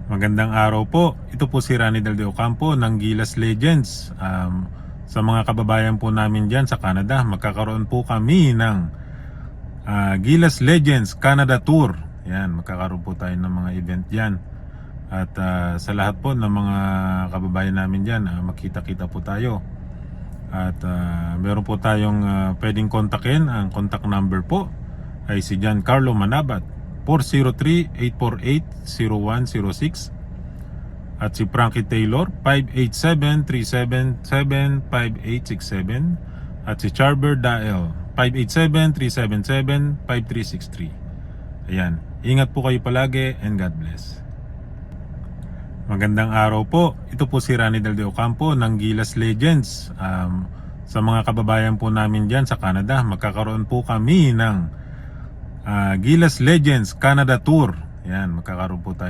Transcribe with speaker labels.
Speaker 1: Magandang araw po. Ito po si Rani Del de Ocampo ng Gilas Legends. Sa mga kababayan po namin dyan sa Canada, magkakaroon po kami ng Gilas Legends Canada Tour. Yan, magkakaroon po tayo ng mga event dyan. At sa lahat po ng mga kababayan namin dyan, makita-kita po tayo. At meron po tayong pwedeng kontakin. Ang contact number po ay si Giancarlo Manabat, 403-848-0106, at si Frankie Taylor 587-377-5867, at si Charber Dael 587-377-5363. Ayan, ingat po kayo palagi and God bless. Magandang araw po. Ito po si Rani Del de Ocampo ng Gilas Legends. Sa mga kababayan po namin dyan sa Canada, magkakaroon po kami ng Gilas Legends Canada Tour. Yan, magkakaroon po tayo